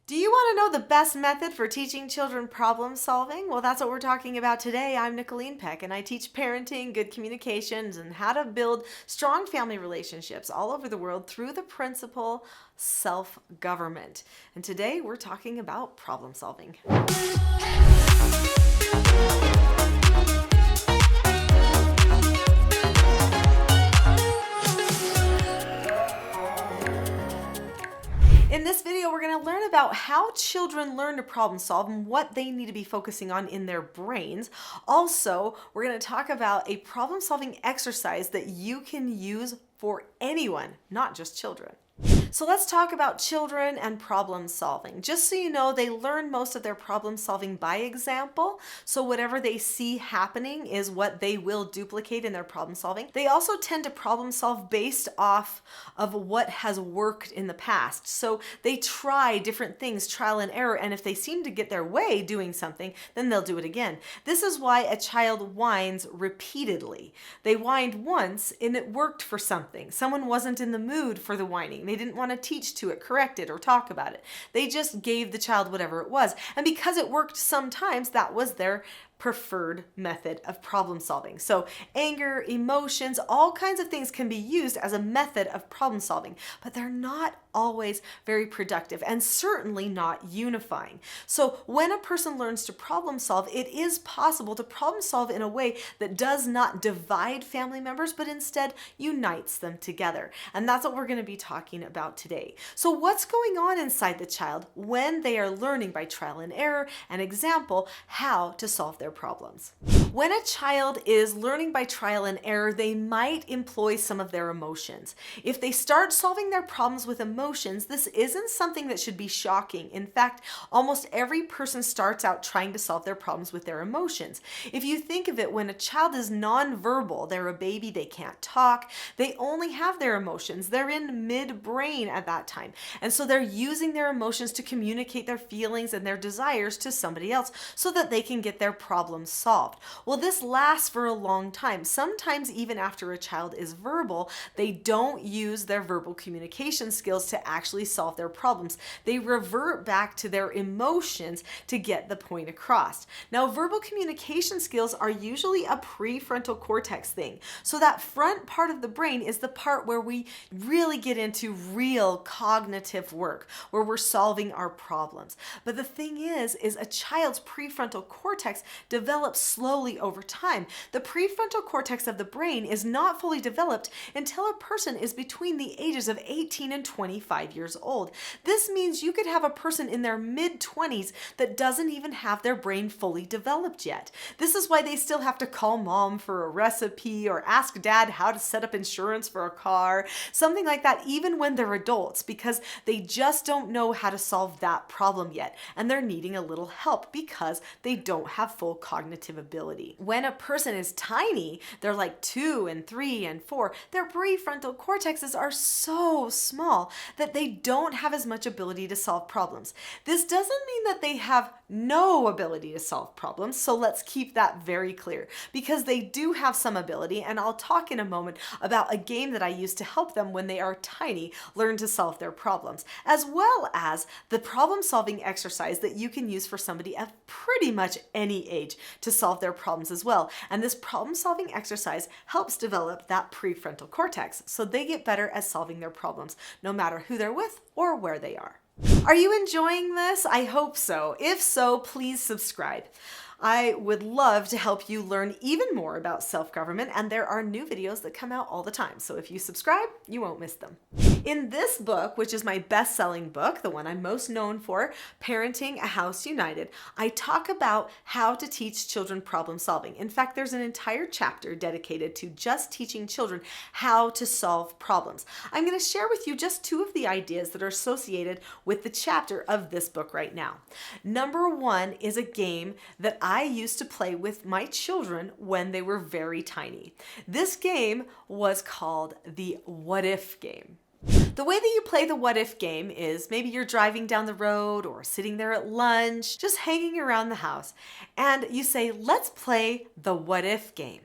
Do you want to know the best method for teaching children problem solving? Well, that's what we're talking about today. I'm Nicholeen Peck, and I teach parenting, good communications, and how to build strong family relationships all over the world through the principle self-government. And today we're talking about problem solving. In this video, we're going to learn about how children learn to problem solve and what they need to be focusing on in their brains. Also, we're going to talk about a problem solving exercise that you can use for anyone, not just children. So let's talk about children and problem solving. Just so you know, they learn most of their problem solving by example. So whatever they see happening is what they will duplicate in their problem solving. They also tend to problem solve based off of what has worked in the past. So they try different things, trial and error, and if they seem to get their way doing something, then they'll do it again. This is why a child whines repeatedly. They whined once and it worked for something. Someone wasn't in the mood for the whining. They didn't want to teach to it, correct it, or talk about it. They just gave the child whatever it was. And because it worked sometimes, that was their preferred method of problem solving. So anger, emotions, all kinds of things can be used as a method of problem solving, but they're not always very productive and certainly not unifying. So when a person learns to problem solve, it is possible to problem solve in a way that does not divide family members, but instead unites them together. And that's what we're going to be talking about today. So what's going on inside the child when they are learning by trial and error and example how to solve their problems? When a child is learning by trial and error, they might employ some of their emotions. If they start solving their problems with emotions, this isn't something that should be shocking. In fact, almost every person starts out trying to solve their problems with their emotions. If you think of it, when a child is nonverbal, they're a baby, they can't talk, they only have their emotions. They're in mid-brain at that time. And so they're using their emotions to communicate their feelings and their desires to somebody else so that they can get their problems solved. Well, this lasts for a long time. Sometimes even after a child is verbal, they don't use their verbal communication skills to actually solve their problems. They revert back to their emotions to get the point across. Now, verbal communication skills are usually a prefrontal cortex thing. So that front part of the brain is the part where we really get into real cognitive work, where we're solving our problems. But the thing is a child's prefrontal cortex develops slowly over time. The prefrontal cortex of the brain is not fully developed until a person is between the ages of 18 and 25 years old. This means you could have a person in their mid-20s that doesn't even have their brain fully developed yet. This is why they still have to call mom for a recipe or ask dad how to set up insurance for a car, something like that, even when they're adults, because they just don't know how to solve that problem yet, and they're needing a little help because they don't have full cognitive ability. When a person is tiny, they're like 2 and 3 and 4, their prefrontal cortexes are so small that they don't have as much ability to solve problems. This doesn't mean that they have no ability to solve problems, so let's keep that very clear, because they do have some ability, and I'll talk in a moment about a game that I use to help them when they are tiny learn to solve their problems, as well as the problem-solving exercise that you can use for somebody at pretty much any age to solve their problems as well. And this problem-solving exercise helps develop that prefrontal cortex so they get better at solving their problems, no matter who they're with or where they are. Are you enjoying this? I hope so. If so, please subscribe. I would love to help you learn even more about self-government, and there are new videos that come out all the time. So if you subscribe, you won't miss them. In this book, which is my best-selling book, the one I'm most known for, Parenting a House United, I talk about how to teach children problem solving. In fact, there's an entire chapter dedicated to just teaching children how to solve problems. I'm going to share with you just 2 of the ideas that are associated with the chapter of this book right now. Number 1 is a game that I used to play with my children when they were very tiny. This game was called the What If game. The way that you play the what if game is maybe you're driving down the road or sitting there at lunch, just hanging around the house, and you say, let's play the what if game.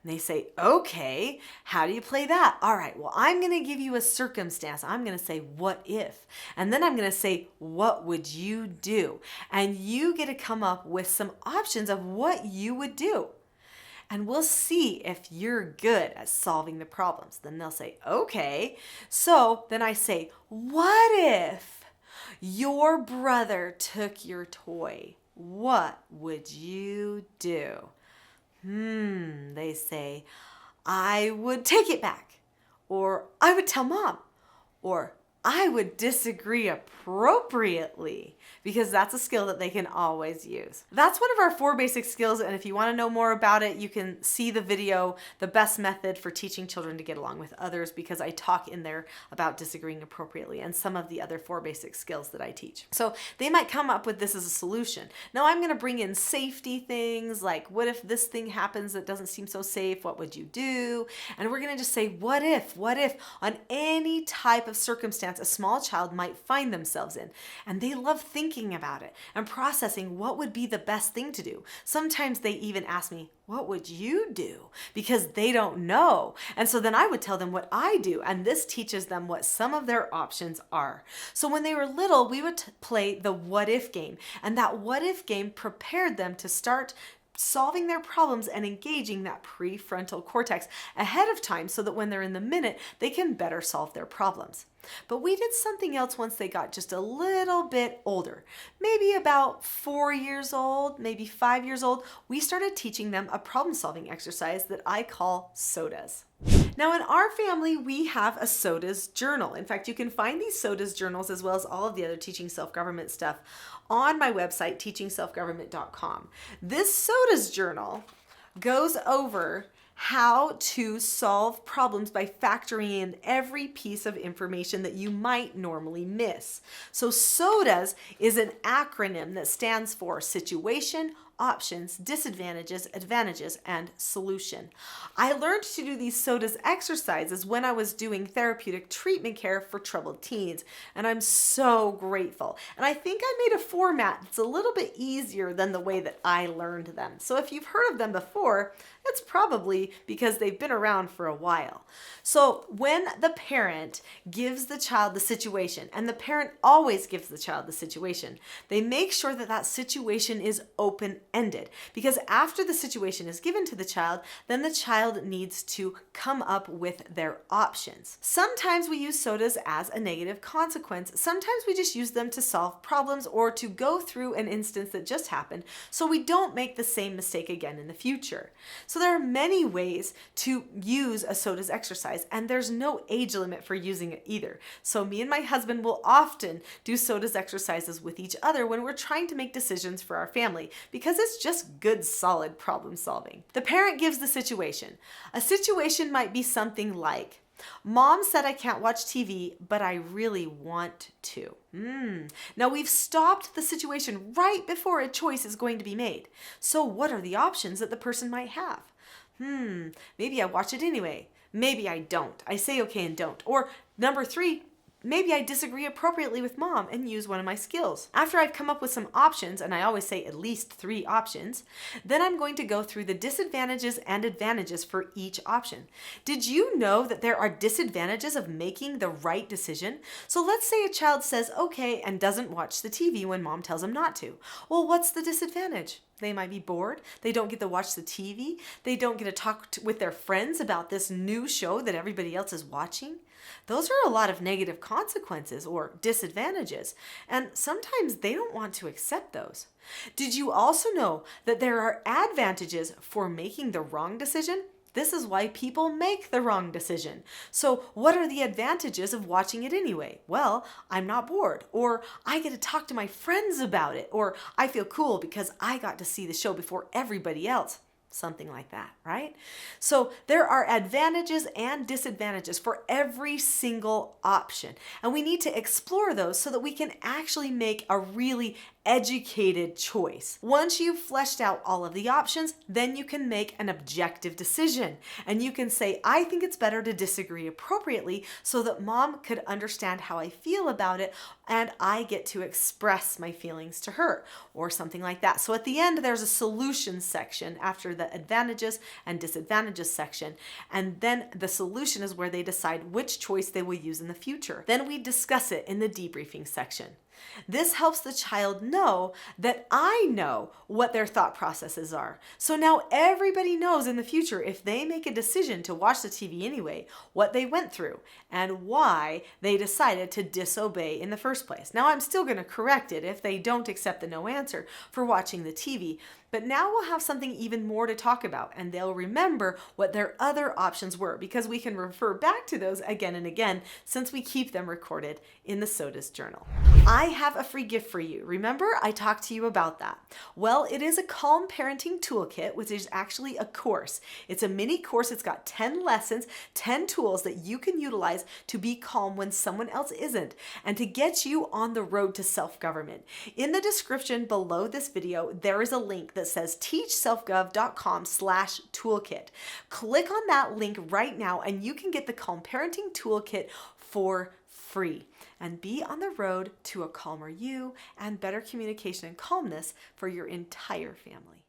And they say, okay, how do you play that? All right, well, I'm going to give you a circumstance. I'm going to say, what if? And then I'm going to say, what would you do? And you get to come up with some options of what you would do. And we'll see if you're good at solving the problems. Then they'll say, okay. So then I say, what if your brother took your toy? What would you do? They say, I would take it back, or I would tell mom, or I would disagree appropriately, because that's a skill that they can always use. That's one of our 4 basic skills, and if you want to know more about it, you can see the video, The Best Method for Teaching Children to Get Along with Others, because I talk in there about disagreeing appropriately and some of the other 4 basic skills that I teach. So they might come up with this as a solution. Now I'm going to bring in safety things like, what if this thing happens that doesn't seem so safe? What would you do? And we're going to just say, what if on any type of circumstance a small child might find themselves in. And they love thinking about it and processing what would be the best thing to do. Sometimes they even ask me, what would you do? Because they don't know. And so then I would tell them what I do. And this teaches them what some of their options are. So when they were little, we would play the what if game. And that what if game prepared them to start solving their problems and engaging that prefrontal cortex ahead of time so that when they're in the minute, they can better solve their problems. But we did something else once they got just a little bit older, maybe about 4 years old, maybe 5 years old. We started teaching them a problem-solving exercise that I call SODAS. Now in our family, we have a SODAS journal. In fact, you can find these SODAS journals as well as all of the other teaching self-government stuff on my website, teachingselfgovernment.com. This SODAS journal goes over how to solve problems by factoring in every piece of information that you might normally miss. So SODAS is an acronym that stands for situation, options, disadvantages, advantages, and solution. I learned to do these SODAS exercises when I was doing therapeutic treatment care for troubled teens, and I'm so grateful. And I think I made a format that's a little bit easier than the way that I learned them. So if you've heard of them before, it's probably because they've been around for a while. So when the parent gives the child the situation, and the parent always gives the child the situation, they make sure that that situation is open-ended, because after the situation is given to the child, then the child needs to come up with their options. Sometimes we use SODAS as a negative consequence. Sometimes we just use them to solve problems or to go through an instance that just happened so we don't make the same mistake again in the future. So there are many ways to use a SODAS exercise, and there's no age limit for using it either. So me and my husband will often do SODAS exercises with each other when we're trying to make decisions for our family, because it's just good, solid problem solving. The parent gives the situation. A situation might be something like, Mom said I can't watch TV, but I really want to. Now we've stopped the situation right before a choice is going to be made. So what are the options that the person might have? Maybe I watch it anyway. Maybe I don't. I say okay and don't. Or number 3, maybe I disagree appropriately with mom and use one of my skills. After I've come up with some options, and I always say at least 3 options, then I'm going to go through the disadvantages and advantages for each option. Did you know that there are disadvantages of making the right decision? So let's say a child says okay and doesn't watch the TV when mom tells him not to. Well, what's the disadvantage? They might be bored. They don't get to watch the TV. They don't get to talk with their friends about this new show that everybody else is watching. Those are a lot of negative consequences or disadvantages, and sometimes they don't want to accept those. Did you also know that there are advantages for making the wrong decision? This is why people make the wrong decision. So what are the advantages of watching it anyway? Well, I'm not bored, or I get to talk to my friends about it, or I feel cool because I got to see the show before everybody else. Something like that, right? So there are advantages and disadvantages for every single option. And we need to explore those so that we can actually make a really educated choice. Once you've fleshed out all of the options, then you can make an objective decision. And you can say, I think it's better to disagree appropriately so that mom could understand how I feel about it, and I get to express my feelings to her, or something like that. So at the end, there's a solutions section after the advantages and disadvantages section. And then the solution is where they decide which choice they will use in the future. Then we discuss it in the debriefing section. This helps the child know that I know what their thought processes are. So now everybody knows in the future, if they make a decision to watch the TV anyway, what they went through and why they decided to disobey in the first place. Now I'm still going to correct it if they don't accept the no answer for watching the TV, but now we'll have something even more to talk about, and they'll remember what their other options were, because we can refer back to those again and again since we keep them recorded in the So.Da.S journal. I have a free gift for you. Remember, I talked to you about that. Well, it is a Calm Parenting Toolkit, which is actually a course. It's a mini course. It's got 10 lessons, 10 tools that you can utilize to be calm when someone else isn't, and to get you on the road to self-government. In the description below this video, there is a link that says teachselfgov.com/toolkit. Click on that link right now and you can get the Calm Parenting Toolkit for free and be on the road to a calmer you and better communication and calmness for your entire family.